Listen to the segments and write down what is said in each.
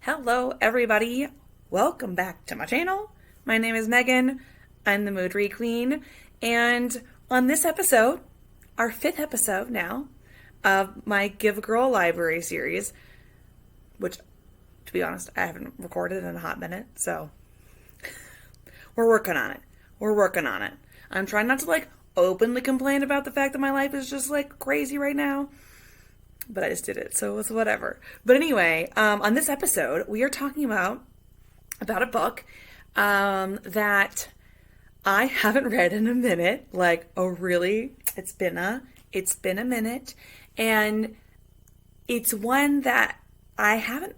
Hello, everybody. Welcome back to my channel. My name is Megan. I'm the Mood Read Queen. And on this episode, our fifth episode now of my Give a Girl Library series, which, to be honest, I haven't recorded in a hot minute, so we're working on it. I'm trying not to openly complain about the fact that my life is just crazy right now. But I just did it, so it's whatever. But anyway, on this episode, we are talking about a book that I haven't read in a minute. It's been a minute, and it's one that I haven't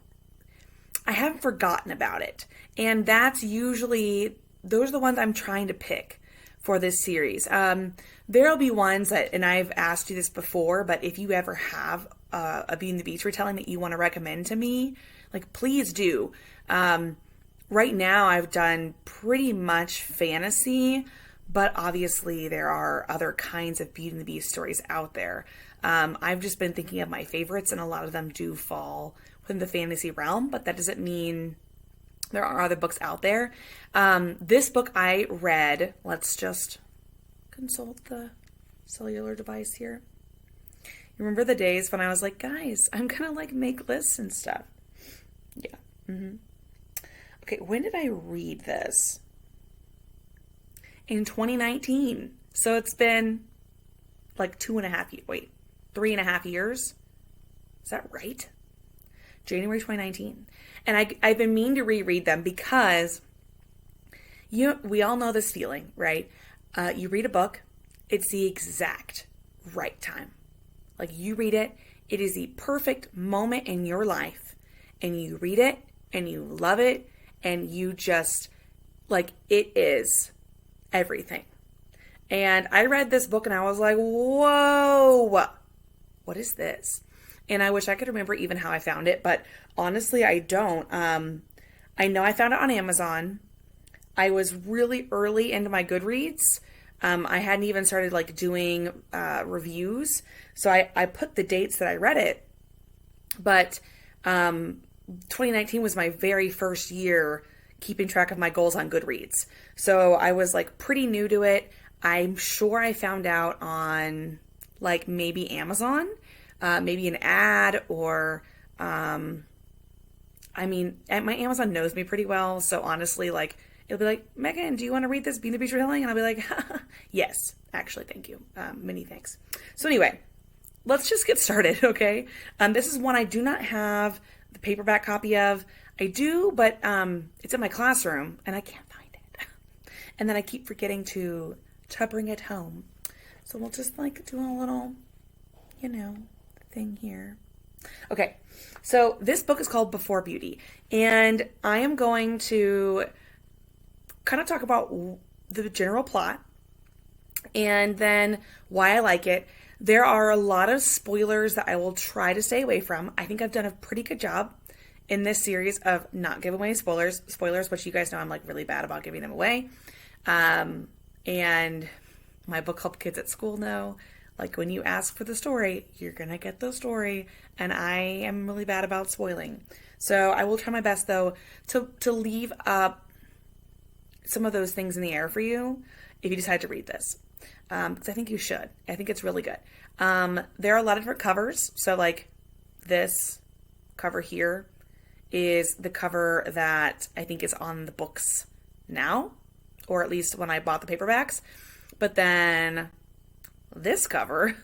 forgotten about it. And those are the ones I'm trying to pick for this series. There'll be ones that, and I've asked you this before, but if you ever have a Beauty and the Beast retelling that you want to recommend to me, please do. Right now I've done pretty much fantasy, but obviously there are other kinds of Beauty and the Beast stories out there. I've just been thinking of my favorites, and a lot of them do fall within the fantasy realm, but that doesn't mean there are other books out there. This book I read, let's just consult the cellular device here. You remember the days when I was like, guys, I'm gonna make lists and stuff. Yeah. Okay, when did I read this? In 2019. So it's been 3.5 years. Is that right? January 2019. And I've been meaning to reread them because we all know this feeling, right? You read a book, it's the exact right time. You read it, it is the perfect moment in your life, and you read it, and you love it, and you just, it is everything. And I read this book, and I was like, whoa, what is this? And I wish I could remember even how I found it, but honestly, I don't. I know I found it on Amazon. I was really early into my Goodreads. I hadn't even started doing reviews, so I put the dates that I read it. But 2019 was my very first year keeping track of my goals on Goodreads. So I was pretty new to it. I'm sure I found out on maybe Amazon. Maybe an ad or, my Amazon knows me pretty well. So honestly, it'll be Megan, do you want to read this Beauty and the Beast retelling? And I'll be like, yes, actually, thank you. Many thanks. So anyway, let's just get started. Okay. This is one I do not have the paperback copy of. I do, but, it's in my classroom and I can't find it. And then I keep forgetting to bring it home. So we'll just do a little, thing here. Okay, so this book is called Before Beauty, and I am going to kind of talk about the general plot and then why I like it. There are a lot of spoilers that I will try to stay away from. I think I've done a pretty good job in this series of not giving away spoilers, which you guys know I'm really bad about giving them away. And my book club kids at school know, when you ask for the story, you're going to get the story, and I am really bad about spoiling. So I will try my best, though, to leave up some of those things in the air for you if you decide to read this. Because I think you should. I think it's really good. There are a lot of different covers. So, this cover here is the cover that I think is on the books now, or at least when I bought the paperbacks. But then this cover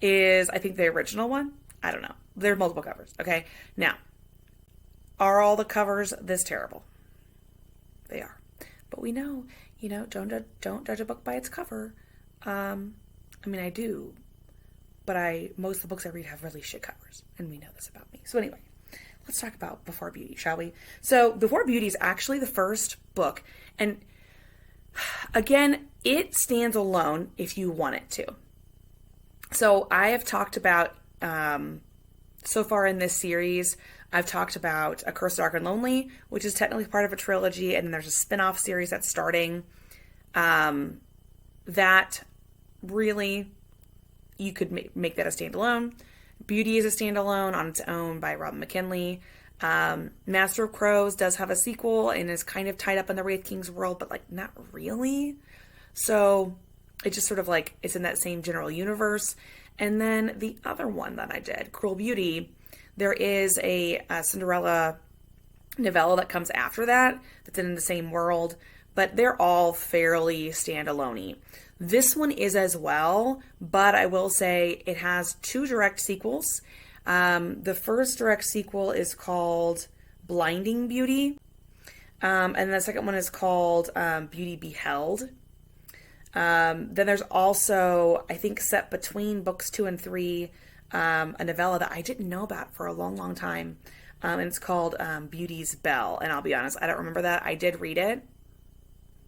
is, I think, the original one. I don't know. There are multiple covers. Okay. Now, are all the covers this terrible? They are. But we know, don't judge a book by its cover. I do. But most of the books I read have really shit covers. And we know this about me. So anyway, let's talk about Before Beauty, shall we? So Before Beauty is actually the first book. And again, it stands alone if you want it to. So I have talked about, so far in this series, I've talked about A Curse, Dark, and Lonely, which is technically part of a trilogy, and then there's a spin-off series that's starting. That really, you could make that a standalone. Beauty is a standalone on its own by Robin McKinley. Master of Crows does have a sequel and is kind of tied up in the Wraith King's world, but like not really. So it just sort of like it's in that same general universe. And then the other one that I did, Cruel Beauty, there is a Cinderella novella that comes after that that's in the same world, but they're all fairly standalone-y. This one is as well, but I will say it has two direct sequels. The first direct sequel is called Blinding Beauty, and the second one is called Beauty Beheld. Then there's also, I think, set between books 2 and 3, a novella that I didn't know about for a long, long time, and it's called Beauty's Bell. And I'll be honest, I don't remember that. I did read it,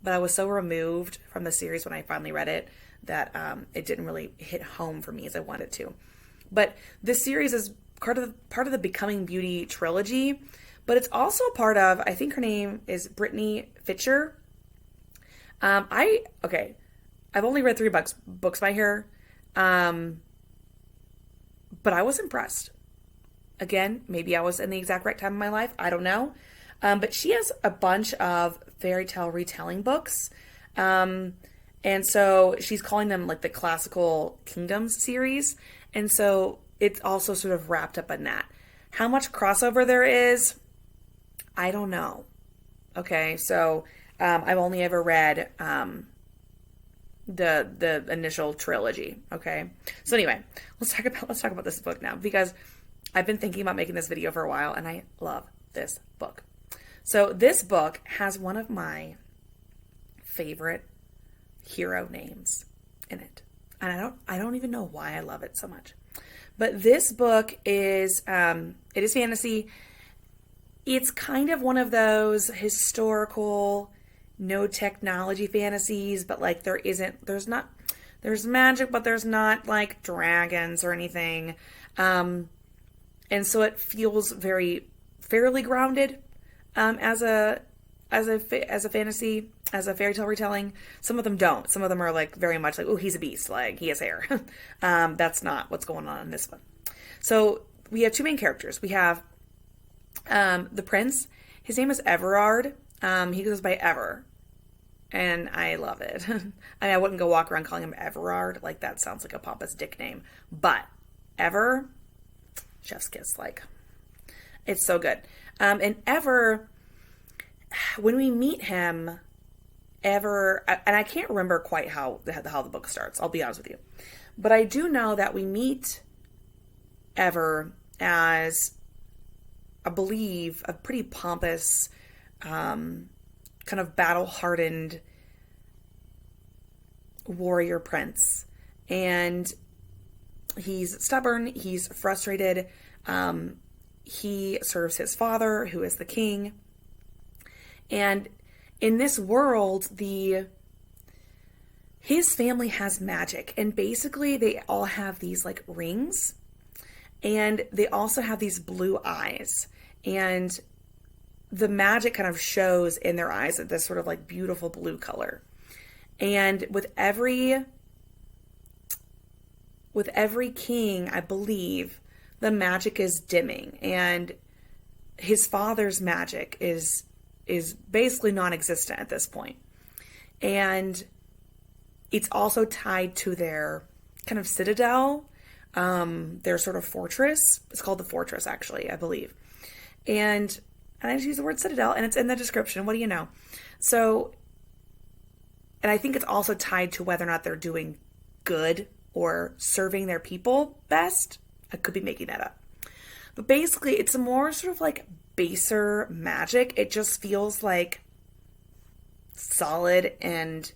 but I was so removed from the series when I finally read it that it didn't really hit home for me as I wanted to. But this series is part of the Becoming Beauty trilogy, but it's also part of, I think her name is Brittany Fitcher. I've only read 3 books by her, but I was impressed. Again, maybe I was in the exact right time in my life. I don't know. But she has a bunch of fairy tale retelling books. And so she's calling them like the Classical Kingdoms series. And so it's also sort of wrapped up in that. How much crossover there is, I don't know. Okay, so I've only ever read the initial trilogy. Okay, so anyway, let's talk about this book now, because I've been thinking about making this video for a while, and I love this book. So this book has one of my favorite hero names in it, and I don't even know why I love it so much. But this book is it is fantasy. It's kind of one of those historical, no technology fantasies, but like there's magic, but there's not like dragons or anything. And so it feels fairly grounded as a fantasy, as a fairy tale retelling. Some of them don't. Some of them are like very much like, oh, he's a beast, like he has hair. That's not what's going on in this one. So we have 2 main characters. We have the prince. His name is Everard. He goes by Ever, and I love it. I wouldn't go walk around calling him Everard. Like, that sounds like a pompous dick name. But Ever, chef's kiss. Like, it's so good. And Ever, when we meet him, Ever, and I can't remember quite how the book starts, I'll be honest with you. But I do know that we meet Ever as, I believe, a pretty pompous, kind of battle-hardened warrior prince. And he's stubborn, he's frustrated, he serves his father, who is the king. And in this world, his family has magic, and basically they all have these like rings, and they also have these blue eyes, and the magic kind of shows in their eyes at this sort of like beautiful blue color. And with every king, I believe, the magic is dimming, and his father's magic is basically non-existent at this point. And it's also tied to their kind of citadel, their sort of fortress. It's called the Fortress, actually, I believe. And I just use the word citadel, and it's in the description. What do you know? So, and I think it's also tied to whether or not they're doing good or serving their people best. I could be making that up. But basically, it's a more sort of like baser magic. It just feels like solid and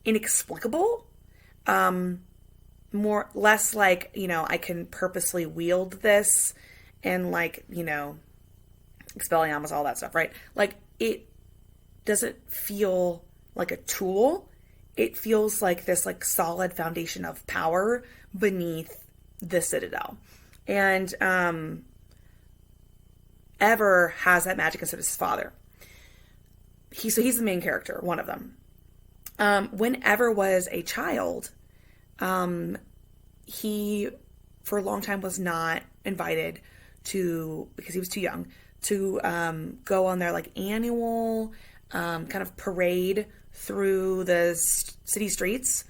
inexplicable. Less like, I can purposely wield this and like, Expelliarmus, all that stuff, right? Like, it doesn't feel like a tool. It feels like this like solid foundation of power beneath the citadel. And Ever has that magic, and so does his father. He's the main character, one of them. When Ever was a child, he for a long time was not invited because he was too young, to go on their like annual kind of parade through the city streets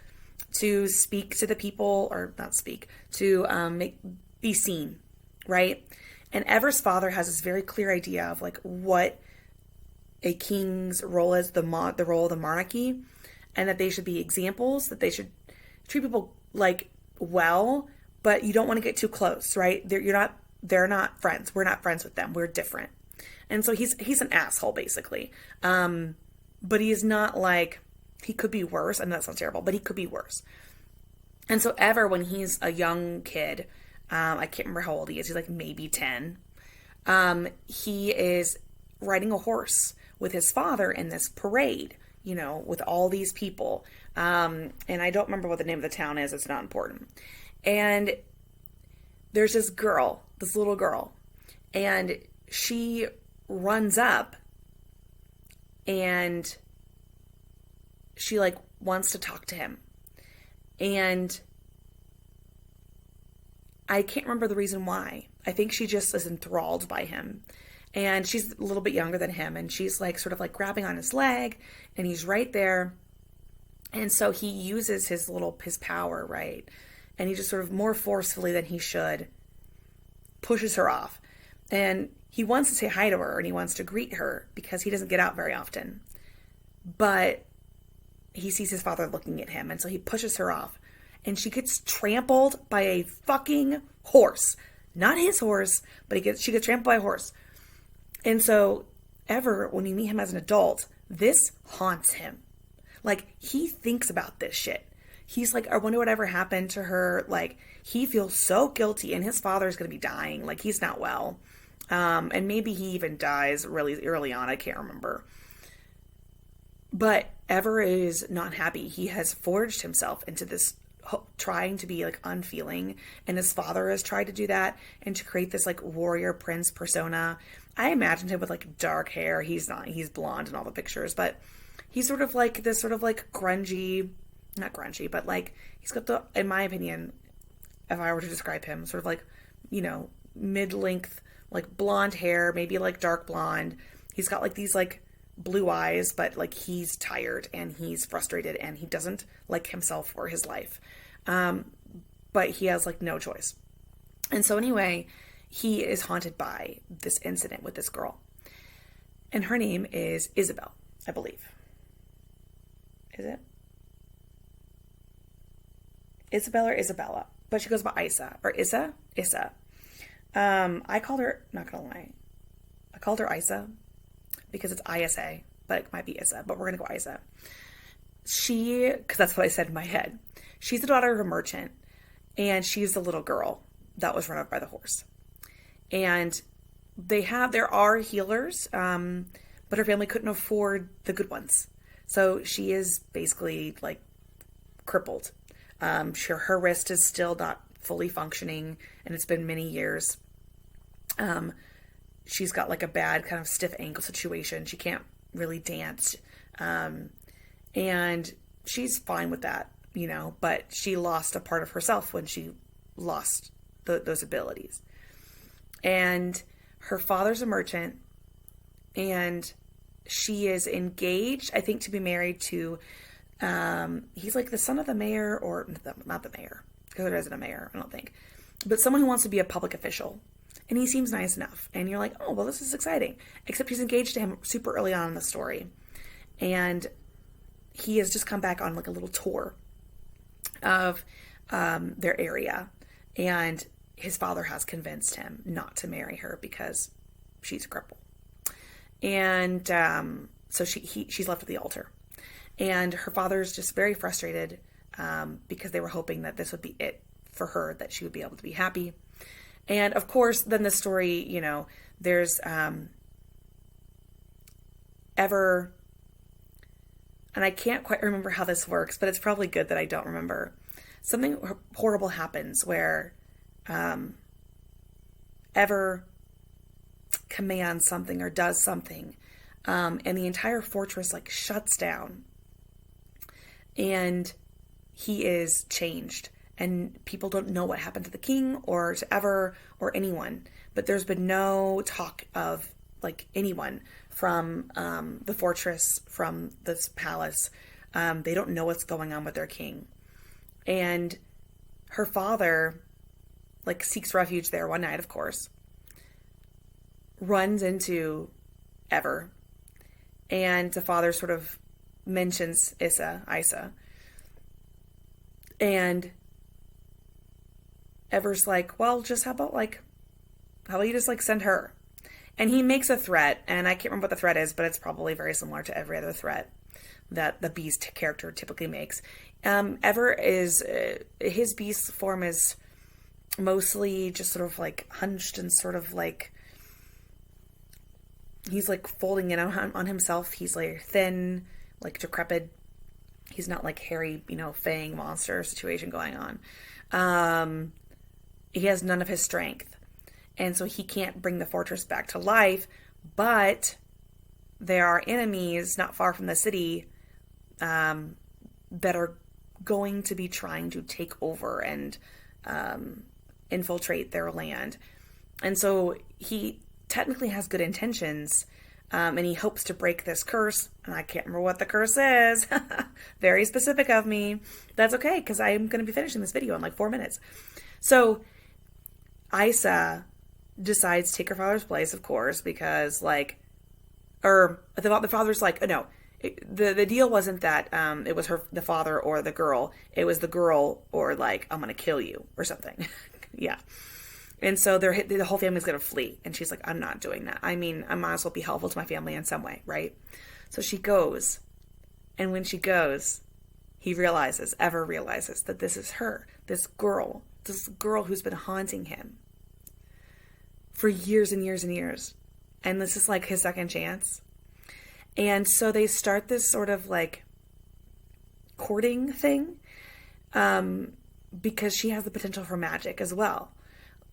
to speak to the people, or not speak, to be seen, right? And Ever's father has this very clear idea of like what a king's role is, the role of the monarchy, and that they should be examples, that they should treat people like well, but you don't want to get too close, right? They're not friends. We're not friends with them. We're different. And so he's an asshole basically. But he's not like, he could be worse. I know that sounds terrible, but he could be worse. And so Ever, when he's a young kid, I can't remember how old he is. He's like maybe 10. He is riding a horse with his father in this parade, with all these people. And I don't remember what the name of the town is. It's not important. And there's this little girl, and she runs up and she like wants to talk to him. And I can't remember the reason why. I think she just is enthralled by him. And she's a little bit younger than him, and she's like sort of like grabbing on his leg, and he's right there. And so he uses his power, right? And he just sort of more forcefully than he should pushes her off. And he wants to say hi to her and he wants to greet her because he doesn't get out very often. But he sees his father looking at him, and so he pushes her off. And she gets trampled by a fucking horse. Not his horse, but she gets trampled by a horse. And so Ever, when you meet him as an adult, this haunts him. Like, he thinks about this shit. He's like, I wonder whatever happened to her. Like, he feels so guilty, and his father's going to be dying. Like, he's not well. And maybe he even dies really early on. I can't remember. But Ever is not happy. He has forged himself into this trying to be like unfeeling, and his father has tried to do that and to create this like warrior prince persona. I imagined him with like dark hair. He's not. He's blonde in all the pictures, but he's sort of like this sort of like grungy, not grungy, but like he's got the, in my opinion, if I were to describe him, sort of like, mid-length, like blonde hair, maybe like dark blonde. He's got like these like blue eyes, but like he's tired and he's frustrated and he doesn't like himself or his life. But he has like no choice. And so anyway, he is haunted by this incident with this girl. And her name is Isabel, I believe. Is it? Isabel or Isabella? But she goes by Isa or Issa. I called her, not gonna lie, I called her Isa because it's ISA, but it might be Issa, but we're gonna go Isa. Because that's what I said in my head. She's the daughter of a merchant, and she's the little girl that was run over by the horse. And there are healers, but her family couldn't afford the good ones. So she is basically like crippled. Her wrist is still not fully functioning, and it's been many years. She's got like a bad kind of stiff ankle situation. She can't really dance. And she's fine with that, but she lost a part of herself when she lost those abilities. And her father's a merchant, and she is engaged, I think, to be married to, he's like the son of the mayor, or not the mayor, because there isn't a mayor, I don't think, but someone who wants to be a public official. And he seems nice enough. And you're like, oh, well, this is exciting. Except she's engaged to him super early on in the story. And he has just come back on like a little tour of their area. And his father has convinced him not to marry her because she's a cripple. And so she's left at the altar. And her father's just very frustrated because they were hoping that this would be it for her, that she would be able to be happy. And of course, then the story, there's Ever, and I can't quite remember how this works, but it's probably good that I don't remember. Something horrible happens where Ever commands something or does something, and the entire fortress like shuts down, and he is changed. And people don't know what happened to the king or to Ever or anyone. but there's been no talk of like anyone from the fortress, from this palace. They don't know what's going on with their king. And her father, like, seeks refuge there one night, of course, runs into Ever, and the father sort of mentions Isa, and Ever's like, well, just how about you just like send her? And he makes a threat, and I can't remember what the threat is, but it's probably very similar to every other threat that the beast character typically makes. Ever is, his beast form is mostly just sort of like hunched and sort of like, he's like folding in on himself. He's like thin, like decrepit. He's not like hairy, fang monster situation going on. He has none of his strength. And so he can't bring the fortress back to life, but there are enemies not far from the city that are going to be trying to take over and infiltrate their land. And so he technically has good intentions, and he hopes to break this curse. And I can't remember what the curse is. Very specific of me. That's okay, because I'm going to be finishing this video in like 4 minutes. So Isa decides to take her father's place, of course, because the father's like, no, the deal wasn't that it was the father or the girl. It was the girl or like, I'm going to kill you or something. Yeah. And so the whole family's going to flee. And she's like, I'm not doing that. I mean, I might as well be helpful to my family in some way, right? So she goes. And when she goes, Ever realizes that this is her, this girl who's been haunting him for years and years and years. And this is like his second chance. And so they start this sort of like courting thing, because she has the potential for magic as well.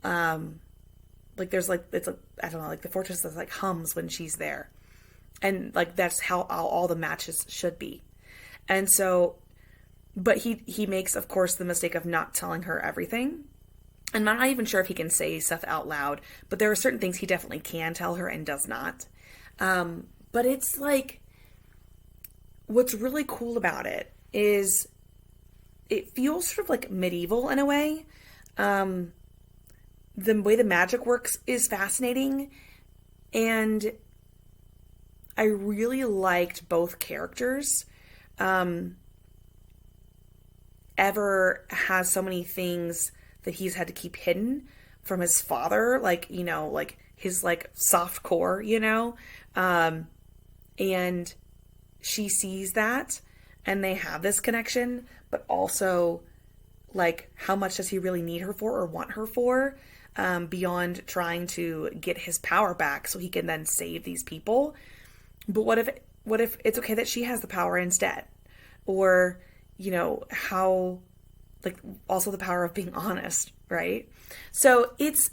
Like there's like, it's like, I don't know, like the fortress is like hums when she's there. And like, that's how all the matches should be. And so, but he makes, of course, the mistake of not telling her everything. And I'm not even sure if he can say stuff out loud, but there are certain things he definitely can tell her and does not. But it's like, what's really cool about it is it feels sort of like medieval in a way. The way the magic works is fascinating, and I really liked both characters. Ever has so many things that he's had to keep hidden from his father, like his like soft core, and she sees that, and they have this connection, but also like, how much does he really need her for or want her for? Beyond trying to get his power back so he can then save these people. But what if it's okay that she has the power instead? Or, how, like, also the power of being honest, right? So it's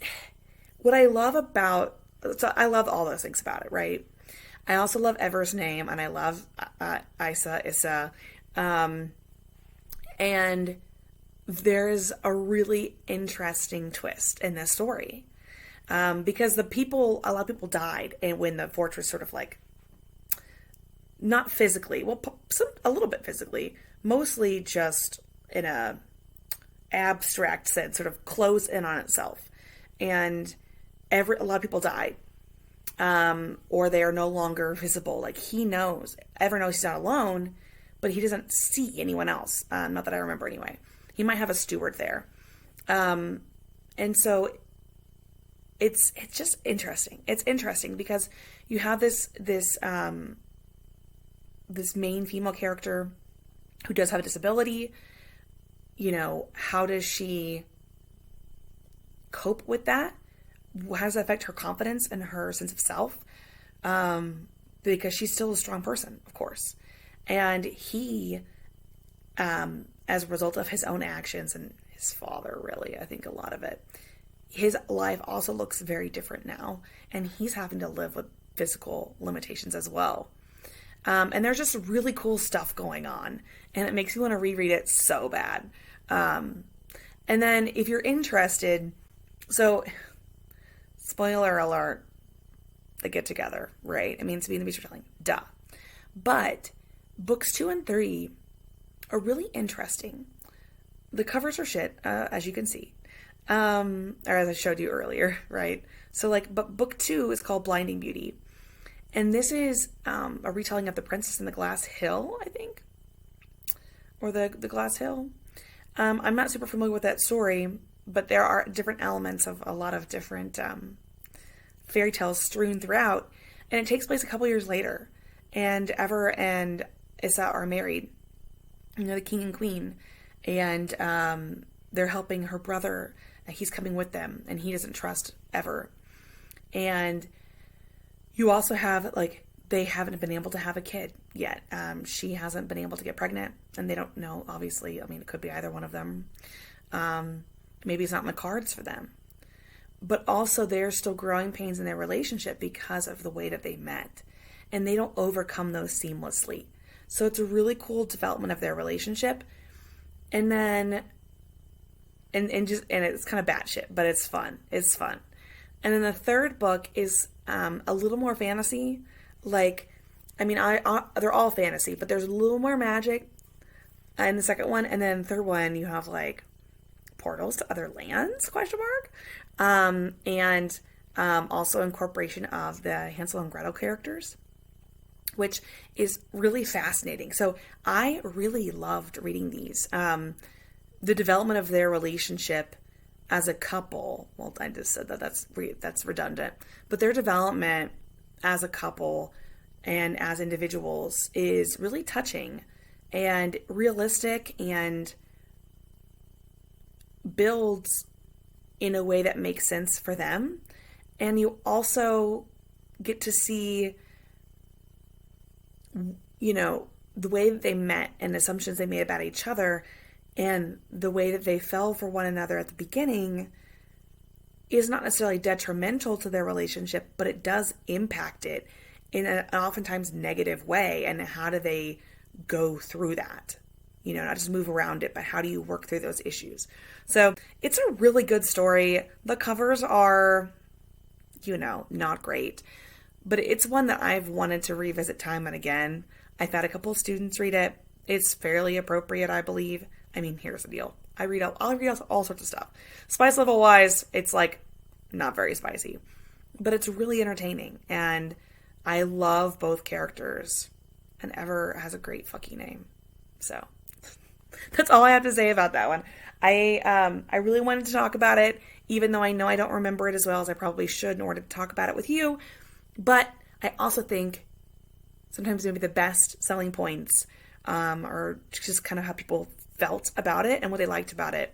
what I love I love all those things about it, right? I also love Ever's name, and I love Issa. And there's a really interesting twist in this story, because a lot of people died, and when the fortress sort of like, not physically, well, a little bit physically, mostly just in a abstract sense, sort of closed in on itself, and a lot of people died, or they are no longer visible. Like, Ever knows he's not alone, but he doesn't see anyone else. Not that I remember anyway. He might have a steward there. And so it's just interesting. It's interesting because you have this main female character who does have a disability. How does she cope with that? How does that affect her confidence and her sense of self? Because she's still a strong person, of course. And he, as a result of his own actions and his father, really, I think a lot of it, his life also looks very different now. And he's having to live with physical limitations as well. And there's just really cool stuff going on. And it makes me want to reread it so bad. And then if you're interested, so Spoiler alert, they get together, right? It means to be in the Beast Retelling. Duh. But books 2 and 3 are really interesting. The covers are shit, as you can see. Or as I showed you earlier, right? So but book 2 is called Blinding Beauty. And this is a retelling of The Princess and the Glass Hill, I think. Or the Glass Hill. I'm not super familiar with that story, but there are different elements of a lot of different fairy tales strewn throughout. And it takes place a couple years later. And Ever and Issa are married. The king and queen. And they're helping her brother. He's coming with them, and he doesn't trust Ever. And you also have, they haven't been able to have a kid yet. She hasn't been able to get pregnant, and they don't know, obviously. I mean, it could be either one of them. Maybe it's not in the cards for them. But also, they're still growing pains in their relationship because of the way that they met. And they don't overcome those seamlessly. So it's a really cool development of their relationship. And then, and it's kind of batshit, but it's fun. It's fun. And then the third book is a little more fantasy. They're all fantasy, but there's a little more magic in the second one. And then the third one, you have portals to other lands, ? And also incorporation of the Hansel and Gretel characters, which is really fascinating. So I really loved reading these. The development of their relationship as a couple, well, I just said that's redundant, but their development as a couple and as individuals is really touching and realistic and builds in a way that makes sense for them. And you also get to see, the way that they met and assumptions they made about each other, and the way that they fell for one another at the beginning is not necessarily detrimental to their relationship, but it does impact it in an oftentimes negative way. And how do they go through that? Not just move around it, but how do you work through those issues? So it's a really good story. The covers are, not great, but it's one that I've wanted to revisit time and again. I've had a couple of students read it. It's fairly appropriate, I believe. I mean, here's the deal. I'll read all sorts of stuff. Spice level wise, it's not very spicy, but it's really entertaining. And I love both characters, and Ever has a great fucking name. So that's all I have to say about that one. I really wanted to talk about it, even though I know I don't remember it as well as I probably should in order to talk about it with you. But I also think sometimes maybe the best selling points are just kind of how people felt about it and what they liked about it.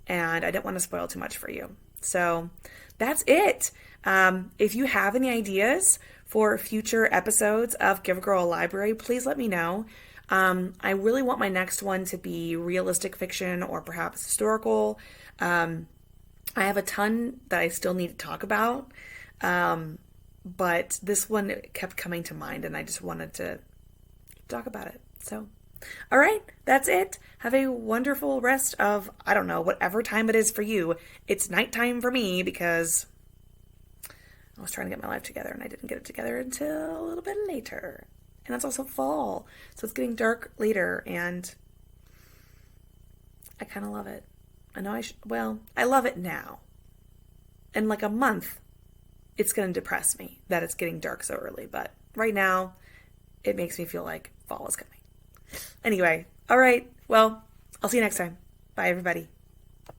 And I didn't want to spoil too much for you. So that's it. If you have any ideas for future episodes of Give a Girl a Library, please let me know. I really want my next one to be realistic fiction or perhaps historical. I have a ton that I still need to talk about. But this one kept coming to mind and I just wanted to talk about it. So, all right, that's it. Have a wonderful rest of, I don't know, whatever time it is for you. It's nighttime for me because I was trying to get my life together and I didn't get it together until a little bit later. And it's also fall, so it's getting dark later and I kind of love it. I know I love it now. In a month, it's going to depress me that it's getting dark so early. But right now, it makes me feel like fall is coming. Anyway, all right. Well, I'll see you next time. Bye, everybody.